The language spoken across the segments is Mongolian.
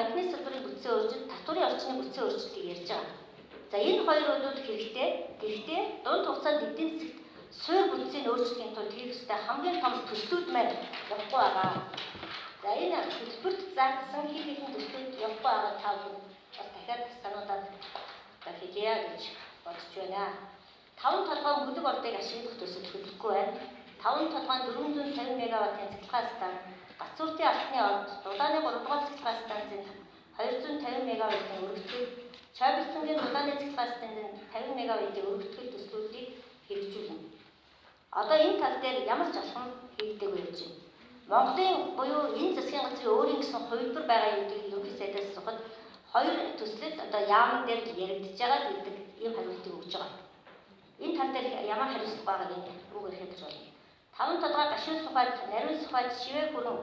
банкны салбарын бүтцийн өөрчлөлт, татварын орчны бүтцийн өөрчлөлтийг ярьж байгаа. За энэ хоёр бол хэрэгтэй. Гэхдээ дунд хугацаанд эдийн засагт суурь бүтцийн өөрчлөлтийн тулд хийх ёстой хамгийн том төслүүд маань явахгүй байгаа. За энэ хөтөлбөрт заагдсан хэд хэдэн төслүүд явахгүй байгаа тав бас дахиад сануулаад хэлье гэж бодож байна. 5 толгойн хөлөг ордыг ашиглах төсөл хөтлөхгүй байна. 5 толгойн 450 мегаваттын цэцлэгээ стан, Гацууртын алтны орд, Дулааны 3 дугаар цэцлэгээ станцын 250 мегаваттын өргөтгөл, Чойболцонгийн Дулааны цэцлэгээ станцын 50 мегаваттын өргөтгөл төслүүдийг хэрэгжүүлнэ. Одоо энэ тал дээр ямар ч алхам хийгдээгүй байж байна. Монголын буюу энэ засгийн газрын өөрийн гэсэн хувилбар байгаа юм гэдэг ерөнхий сайдаас асуухад хоёр төслөд одоо яамн дээр яригдж байгаа гэдэг ийм хариултыг өгж байгаа. Энэ тал дээр ямар хариуцлага байгааг үг ирэхэд болно. 5 толгой гашуун сухад, нарийн сухад, шивээ бүрэн,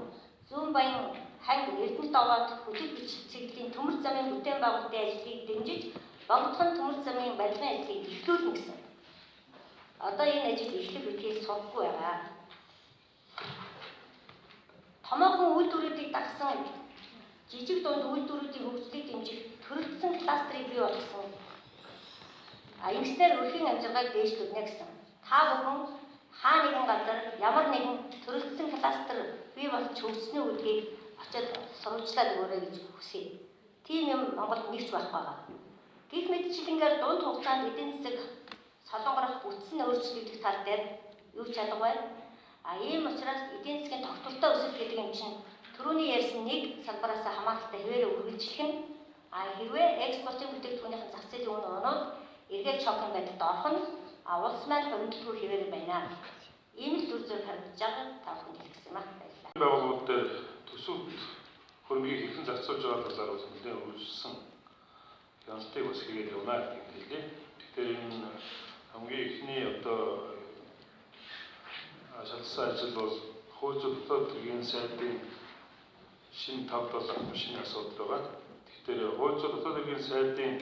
зүүн баян, ханг, эрдэнэт овоод хөдөл бичигчдийн төмөр замын бүтээн байгуулалтын ажлыг дэмжиж, богдхон төмөр замын барилгын ажлыг эхлүүлнэ гэсэн. Одоо энэ ажил эхлэх үеийг сурахгүй байгаа. Томоохон үйлдвэрүүдийг дагсан жижиг дунд үйлдвэрүүдийн хөгжлийг дэмжих төрөлдсөн кластерыг бий болгосон. Ингэснээр өрхийн амжиргааг дээшлүүлнэ гэсэн. Та бүхэн хаа нэгэн газар ямар нэгэн төрөлдсөн кластер бий болж хөгжсөний үлгийг очиод сурвалжлаад өгөөрэй гэж хүсье. Тийм юм Монголд нэгч байх байгаа. Гэх мэтчлэнгээр дунд хугацаанд эдийн засаг солонгорох бүтцэн өөрчлөгдөх тал дээр юу ч алга байна. Ийм учраас эдийн засгийн тогтвортой өсөлт гэдэг юм чинь түрүүний ярьсан нэг салбараас хамааралтай хэвээрээ үргэлжлэх нь хэрвээ экспортын бүтээгдэхүүнийхэн зах зээлийн үнэ оноод эргээд шокын байдалд орох нь улс маань хөрөнгөлгүй хэвээр байна. Ийм л дүр зураг харагдаж байгаа та бүхэнд хэлсэн юм аа. Баярлалаа. Байгууллагууд дээр төсөвт хөрөнгийг хэрхэн зарцуулж байгаа талаар бол нэлээд өөрчлөсөн хяналтыг бас хийгээд явна гэдэг хэлээ. Тэгэхээр энэ хамгийн ихний одоо шалтгаан ажил бол хууль зүйн дотоод хэргийн сайдын шинэ 5-7 шинэ асуудал байгаа. Тэгэхээр хууль зүйн дотоод хэргийн сайдын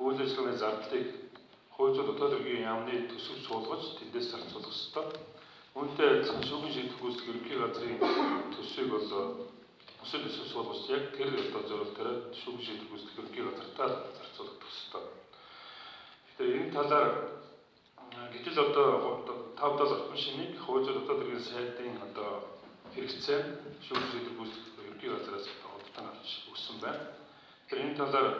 үйл ажиллагааны зардлыг хууль зүйн дотоод хэргийн яамны төсөв суулгаж тэндээс зарцуулах ёстой. Үүнтэй адилхан шүүхийн шийдвэр гүйцэтгэх ерөнхий газрын төсвийг бол өсөлт төсөв суулгаж яг тэр одоо зорилтоор шүүхийн шийдвэр гүйцэтгэх ерөнхий газартаа зарцуулах ёстой. Тэгэхээр энэ талаар гэтэл одоо 5-7 албан шинийг хууль зүйн дотоод хэргийн сайдын одоо хэрэгцээ шүүхийн шийдвэр гүйцэтгэх ерөнхий газраас худалдан авч өгсөн байна. Тэгэхээр энэ талаар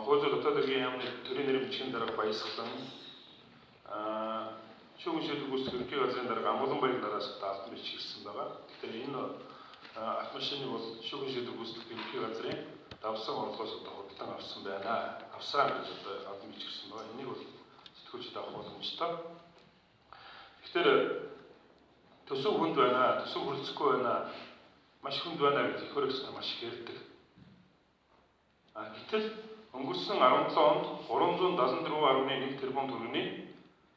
хууль зүйн дотоод хэргийн яамны төрийн нэрийн бичгийн дарга Баясгалан шүүхийн шийдвэр гүйцэтгэх ерөнхий газрын дарга Амгалан баярын дараас даалт бичиж ирсэн байгаа. Тэгэхээр энэ албан шинийг бол шүүхийн шийдвэр гүйцэтгэх ерөнхий газрын давсан орлогоос одоо худалдан авсан байна. Авсан гэж одоо даалт бичиж ирсэн байгаа. Энийг бол сэтгүүлчид авах боломжтой. Тэгэхээр төсөв хүнд байна, төсөв хүрэлцэхгүй байна, маш хүнд байна гэж ихөрөөс маш их ярьдаг. Гэтэл өнгөрсөн 17 онд 374.1 тэрбум төгрөгийн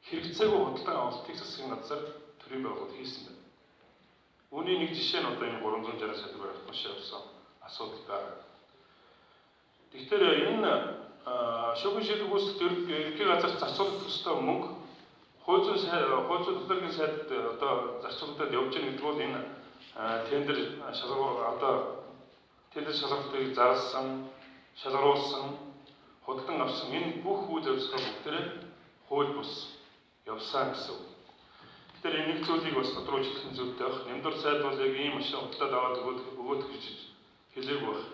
хэрэгцээгүй худалдан авалтыг засгийн газар төрийн байгуулалт хийсэн байна. Үүний нэг жишээ нь одоо энэ 360 сая төгрөг авах явсан асуудал байна. Тэгэхээр энэ шүүхийн шийдвэр гүйцэтгэх ерөнхий газар зарцуулах ёстой мөнгө хууль зүйн дотоодын сайд одоо зарцуулалтад явж байгаа гэдэг бол энэ тендер шалгалтыг зарласан, шалгаруулсан, худалдан авсан энэ бүх үйл ажиллагаа бүгдээрээ хууль бус явсан гэсэн үг. Тэгэхээр энэ нэг зүйлийг бас тодруулж хэлэх зүйтэй байх. Нэмдур сайд бол яг ийм машин худалдаад аваад өгөөд гэж хэлээгүй байх.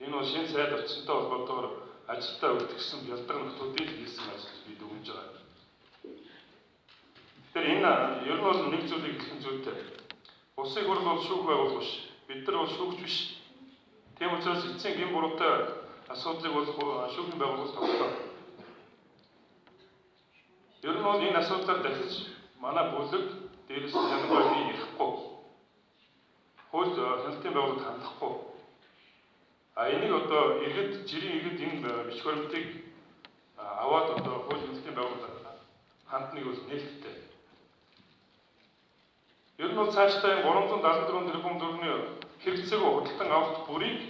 Энэ бол шинэ сайд орчинтой холбоотойгоор ажилдаа үлдгэсэн бялдаг нөтүүдийг хийсэн ажил бид өгнж байгаа. Тэгэхээр энэ ер нь бол нэг зүйлийг хэлэх зүйтэй. Улсын хурл бол шүүх байгууллага биш. Бид нар бол шүүгч биш. Тийм учраас эцсийн гин буруутай асуудлыг бол шүүхийн байгууллага тогтоох. Ер нь бол энэ асуудлаар дахиж манай бүлэг дээрээс нь ялангуяа ярихгүй. Хууль хяналтын байгууллагад хандахгүй. Энийг одоо жирийн иргэд энэ бичиг баримтыг аваад одоо хууль хяналтын байгууллагад хандныг бол нээлттэй. Ер нь бол цаашдаа 374 тэрбум төгрөгийн хэрэгцээгүй худалдан авалт бүрийг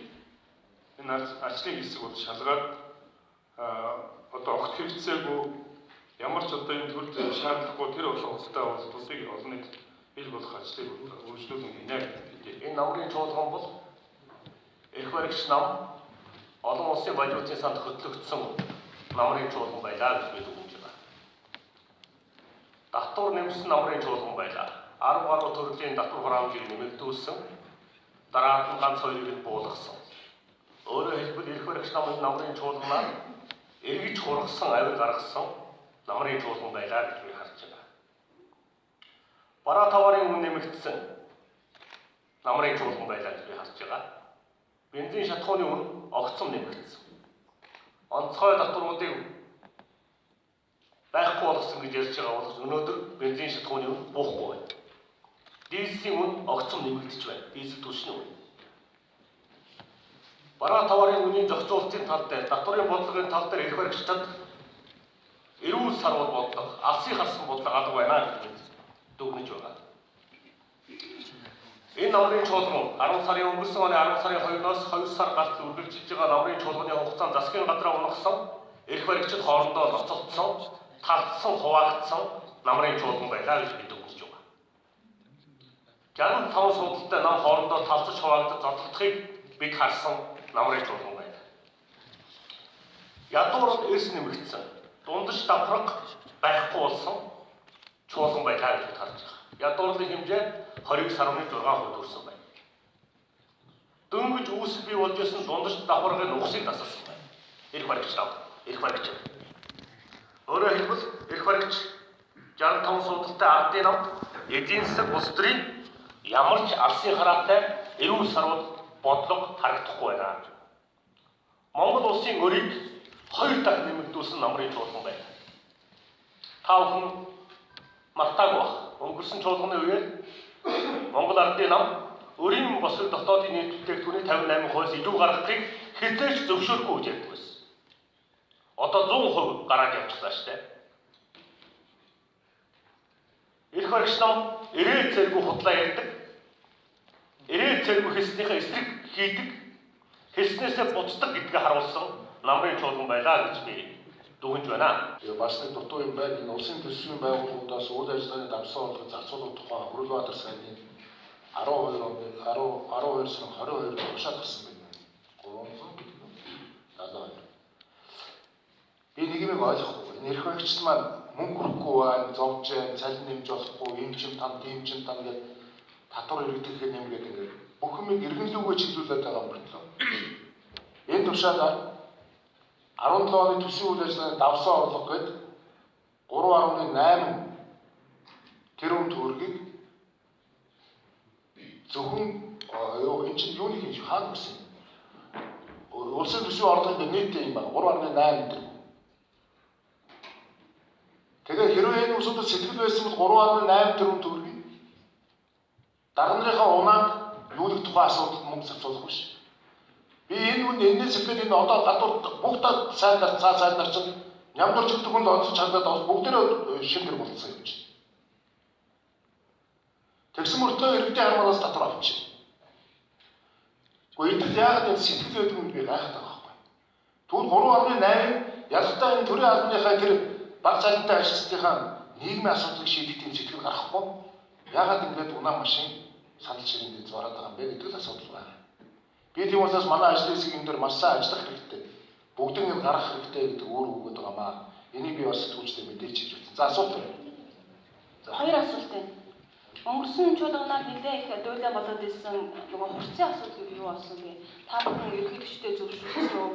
энэ ажлын хэсэг бол шалгаад одоо огт хэрэгцээгүй ямар ч одоо энэ төр шаардлагагүй тэр олон худалдан авалтуудыг олон нийт бий болох ажлыг өөрчлөлт хийнэ гэдэг. Энэ намрын чуулган бол эх баригч нам олон улсын валютын санд хөтлөгдсөн намрын чуулган байлаа гэж бид үгэж байна. Татвар нэмсэн намрын чуулган байлаа. 10 гаруй төрлийн татвар хураамжийг нэмэгдүүлсэн. Дараад нь ганц хоёрыг нь буулгасан. Өөрөөр хэлбэл эрх баригч намрын чуулганаар эргэж хургасан авир гаргасан намрын чуулган байлаа гэж би харж байна. Бараа таварын үн нэмэгдсэн намрын чуулган байлаа гэж би харж байгаа. Бензин шатхууны үн огцом нэмэгдсэн. Онцгой татваруудыг байхгүй болгосон гэж ярьж байгаа бол өнөөдөр бензин шатхууны үн буухгүй байна. Дизелийн үн огцом нэмэгдэж байна. Дизель түлшний үн. Бараа таварын үнийн зохицуулалтын тал дээр, татварын бодлогын тал дээр эрх баригчдад эрүүл сарвал бодлого, алсын харсан бодлого алга байна гэж дүгнэж байгаа. Энэ намрын чуулган 10 сарын өнгөрсөн оны 10 сарын 2-оос 2 сар гарт үргэлжилж байгаа намрын чуулганы хугацаанд засгийн газраа унагсан, эрх баригчид хоорондоо ноцолдсон, талдсан, хуваагдсан намрын чуулган байлаа гэж бид дүгнэж байгаа. 65 судалтай нам хоорондоо талцаж хуваагдаж зодлохыг бид харсан намрын чуулган байна. Ядуур эрс нэмэгдсэн, дундаж давхраг байхгүй болсон чуулган байлаа гэж бид харж байгаа. Ядуурлын хэмжээ 29.6% хүрсэн байна. Дөнгөж үүсэл бий болж ирсэн дундаж давхрагын ухсыг тасалсан байна. Эрх баригч. Өөрөөр хэлбэл эрх баригч 65 судалтай ардын намд эдийн засаг улс төрийн ямар ч алсын хараатай эрүүл сарвал бодлого харагдахгүй байна. Монгол улсын өрийг 2 дахин нэмэгдүүлсэн намрын чуулган байна. Та бүхэн мартаагүй бах. Өнгөрсөн чуулганы үеэр Монгол ардын нам өрийн босгол дотоодын нийт бүтээгдэхүүний 58% илүү гаргахыг хязгаарч зөвшөөрөхгүй гэж ярьдаг байсан. Одоо 100% гараад явчихлаа шүү дээ. Эрх баригч нам ирээд зэргүй худлаа ярьдаг. Ирээд зэргүй хэлснийхээ эсрэг хийдэг. Хэлснээсээ буцдаг гэдгийг харуулсан намрын чуулган байлаа гэж би дүгнэж байна. Бас нэг дутуу юм байна. Энэ улсын төсвийн байгууллагуудаас үйл ажиллагааны давсан бодлого зарцуулах тухай Хүрэлбаатар сайдын 12 сарын 22-нд тушаал гарсан байна. 372. Би нэг юм ойлгохгүй. Энэ эрх баригчд маань мөнгө хүрхгүй байна, зовж байна, цалин нэмж болохгүй, ийм ч юм тань гэдэг татвар иргэдэхэд нэмгээд ингээд бүх юм иргэнлүүгээ чиглүүлээд байгаа юм байна. Энэ тушаалаар 17 оны төсвийн үйл ажиллагааны давсан орлого гээд 3.8 тэрбум төгрөгийг зөвхөн энэ чинь юуны хийж хаана гэсэн улсын төсвийн орлогын нийт юм байна 3.8 тэрбум. Тэгээ хэрвээ энэ усуудад сэтгэл байсан бол 3.8 тэрбум төгрөгийг дарга нарынхаа унааг юулах тухай асуудалд мөнгө зарцуулах биш. Би энэ үн энэс ихэд энэ одоо гадуур бүх сайдаар цаасаар чинь нямдуулж өгдөг хүнд онцож чадаад бүгдээрээ шимтэр болцсон юм чинь. Тэгсэн мөртөө иргэдийн хармаас татвар авчих. Гэхдээ энд яагаад энэ сэтгэл байдаг юм би гайхаад байгаа байхгүй. Тэгвэл 3.8 ялгтаа энэ төрийн албаныхаа тэр баг цалинтай ажилчдынхаа нийгмийн асуудлыг шийдэх тийм сэтгэл гаргахгүй. Яагаад ингэж унаа машин санал ширэнд зураад байгаа юм бэ гэдэг л асуудал байна. Би тийм учраас манай ажлын хэсэг энэ дээр маш сайн ажиллах хэрэгтэй. Бүгдийг нь гаргах хэрэгтэй гэдэг өөр үгүүд байгаамаа. Энийг би бас сэтгүүлчдээ мэдээлж хийж байна. За асуулт. Хоёр асуулт байна. Өнгөрсөн чуулганаар нэлээд их дуйлан болоод ирсэн нөгөө хурцын асуудал юу болсон бэ? Та бүхэн ерөнхий төчтэй зөвшөөрсөн үү?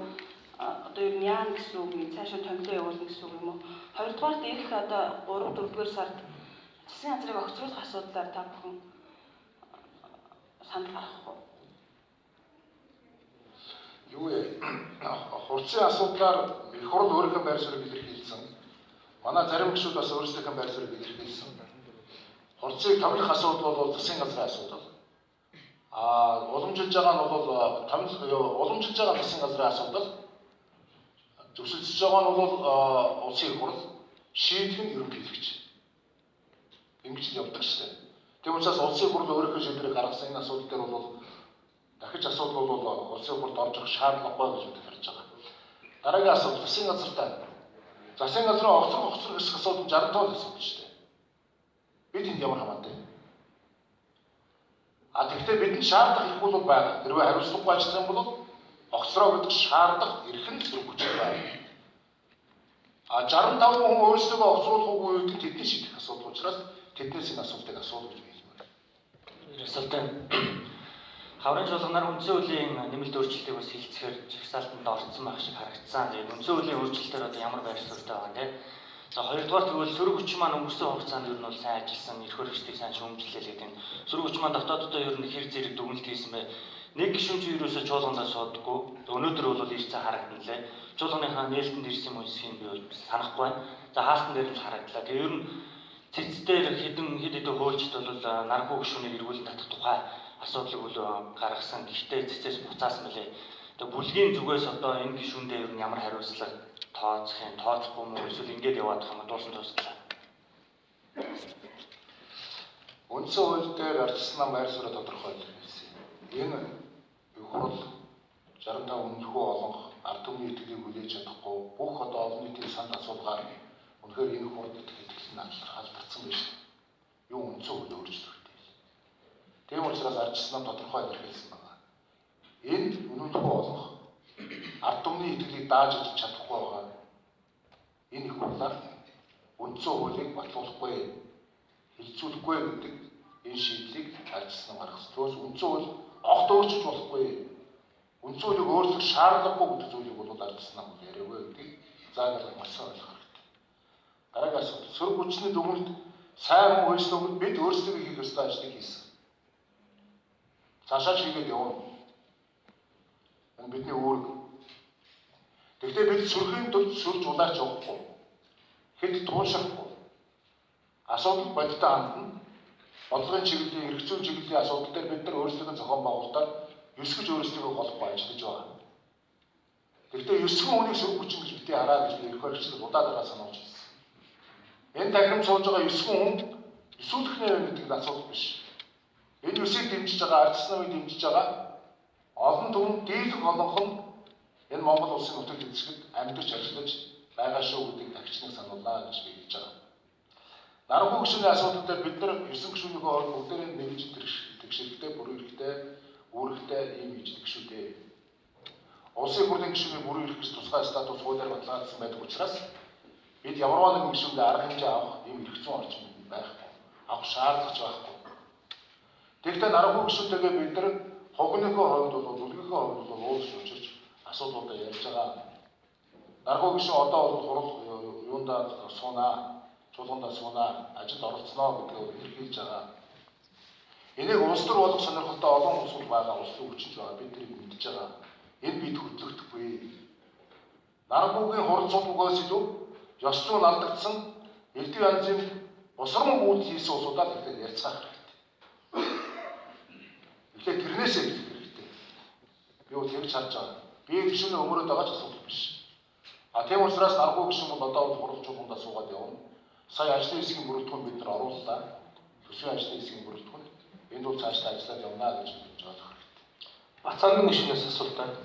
Одоо ер нь яана гэсэн үг юм, цаашаа томилоо явуулна гэсэн үг юм уу? Хоёрдугаарт ирэх одоо 3-4 сард засгийн газрыг огцруулах асуудлаар та бүхэн санал гаргах уу? Юу вэ? Хурцын асуудлаар их хурл өөрийнхөө байр суурийг илэрхийлсэн. Манай зарим гишүүд бас өөрсдийнхөө байр суурийг илэрхийлсэн. Хурцыг томилох асуудал бол засгийн газрын асуудал. Уламжилж байгаа нь бол уламжилж байгаа засгийн газрын асуудал. Зөвшөлдөж байгаа нь бол улсын их хурл, шийдэх нь ерөнхийлөгч. Ингэж явдаг шүү дээ. Тийм учраас улсын их хурл өөрийнхөө шийдвэрийг гаргасан энэ асуудал дээр бол дахиж асуудал бол улсын их хурлд орж ирэх шаардлагагүй гэж бид харж байгаа. Дараагийн асуудал засгийн газартай. Засгийн газрын огцрог гэсэн асуудал 60 тонн асуудал шүү дээ. Бид энд ямар хамаатай. Тэгэхдээ бидний шаардах их бол байгаа. Хэрвээ хариуцлагагүй ажиллах юм бол огцроо гэдэг шаардах эрхэм зэрэг хүч байна. 65 хүн өөрсдөө огцруулах уу гэдэг тэдний шийдэх асуудал учраас тэднээс энэ асуудлыг асуух гэж хэлмээр. Ерөөсөлтөө хаврын чуулганаар үндсэн хуулийн нэмэлт өөрчлөлтийг бас хилцэхээр жагсаалтанд орцсон байх шиг харагдсан. Тэгээд үндсэн хуулийн өөрчлөлтөөр одоо ямар байр суурьтай байгаа нэ. За хоёрдугаар тэгвэл сөрөг хүч маань өнгөрсөн хугацаанд ер нь бол сайн ажилласан, эрх хөрөгчдийг сайн шүүмжлэлээ гэдэг энэ сөрөг хүч маань дотооддоо ер нь хэр зэрэг дүгнэлт хийсэн бэ? Нэг гишүүн чи ерөөсөө чуулгандаа суудаггүй. Өнөөдөр бол ирсэн харагдан лээ. Чуулганыхаа нээлтэнд ирсэн юм эсвэл би бол санахгүй байна. За хаалтан дээр нь харагдлаа. Тэгээ ер нь цэцдээр хэд хэдэн хөөлчд бол наргүй гишүүнийг эргүүлэн татах тухай асуудлыг бол гаргасан. Гэхдээ цэцээс буцаасан мөлий. Тэгээ бүлгийн зүгээс одоо энэ гишүүндээ ер нь ямар хариуцлага тооцохгүй юм уу эсвэл ингэж яваад байгаа юм дуусан тусдлаа. Үндсэн хууль дээр ардчсан байр суурь тодорхой илэрхийлсэн. Энэ хурал 65 өмнөхөө олонх ард түмний итгэлийг хүлээж чадахгүй бүх одоо олон нийтийн санд асуулгаар үнэхээр энэ хурал итгэл халдагдсан байж юу үндсэн хууль өөрчлөлттэй. Тийм учраас ардчсан тодорхой илэрхийлсэн байна. Энэ өмнөхөө олонх ард түмний итгэлийг дааж иж чадахгүй байгаа. Энэ их хурлаар үндсэн хуулийг батлуулахгүй, хилцүүлэхгүй гэдэг энэ шийдлийг ардчсан гаргасан. Түүнээс үндсэн хууль огт өөрчилж болохгүй. Үндсэн хуулийг өөрчлөх шаардлагагүй гэдэг зүйлийг бол ардчсан юм яриаггүй гэдгийг заагаар маш ойлгох хэрэгтэй. Дараагийн асуудал сөрөг хүчний дүгнэлт сайн хүн өөрсдөө бид өөрсдөө хийх ёстой ажлыг хийсэн. Цаашаа хийгээд явна. Энэ бидний үүрэг. Гэхдээ бид сөрөгийн төвд сөрж улаарч явахгүй. Хэд туушрахгүй. Асуудал бодиттой хандна. Бодлогын чиглэлийн, эрх зүйн чиглэлийн асуудал дээр бид нар өөрсдөө зохион байгуулалтаар ёсгож өөрсдөө голохгүй ажиллаж байгаа. Гэхдээ ёсгон хүнийг сөрөг хүчин гэж битгий хараа гэж эрх баригчдад удаадараа сануулж байна. Энэ дахин сууж байгаа ёсгон хүн эсүүлэхнээ гэдэг асуудал биш. Энэ ёсыг дэмжиж байгаа, ардчсныг дэмжиж байгаа олон түмэн дийлэх олонх нь энэ Монгол улсын нутагт эзэсгэд амьдарч ажиллаж байгаа шүү гэдгийг тагчныг санууллаа гэж би хэлж байгаа. Наргүй гишүүний асуудал дээр бид нар 9 гишүүнийхээ хооронд бүгдээрээ нэгж тэгшэрхтэй, бүрэн эрхтэй, үүрэгтэй ийм хийдэг шүү дээ. Улсын хурлын гишүүний бүрэн эрх гэж тусгай статус хуулиар баталгаажсан байдаг учраас бид ямарваа нэгэн гишүүндээ арга хэмжээ авах ийм эрх зүйн орчин байхгүй. Авах шаардлагач байхгүй. Тэгвэл наргүй гишүүнтэйгээ бид нар хогныхоо хувьд бол үлгийнхээ хувьд бол уулзж учирч асуудлуудаа ярьж байгаа. Наргүй гишүүн одоо бол хурал юундаа суунаа, чуулгандаа суунаа, ажилд оролцсноо гэдгийг илэрхийлж байгаа. Энийг улс төр болох сонирхолтой олон улс байгаа, улсын хүчинж байгаа. Бид тэрийг мэдж байгаа. Энэ бид хөдлөгдөхгүй. Наргүйгийн хурал суулгаас илүү ёс зүйн алдагдсан элдв янзын босрон үйлдэл хийсэн улсуудаар тэгэхээр ярьцгаах хэрэгтэй. Тэгэхээр тэрнээсээ хэлэх хэрэгтэй. Би бол тэгж харж байгаа. Би гишүүнээ өмөрөөд байгаа ч асуудал биш. Тийм учраас наргүй гишүүн бол одоо хурал чуулгандаа суугаад явна. Сая ажлын хэсгийн бүрэлдэхүүн бид нар орууллаа. Төсвийн ажлын хэсгийн бүрэлдэхүүн. Энд бол цаашдаа ажиллаад явна гэж бодож байгаа хэрэгтэй. Бацаангийн гишүүнээс асуулт байна.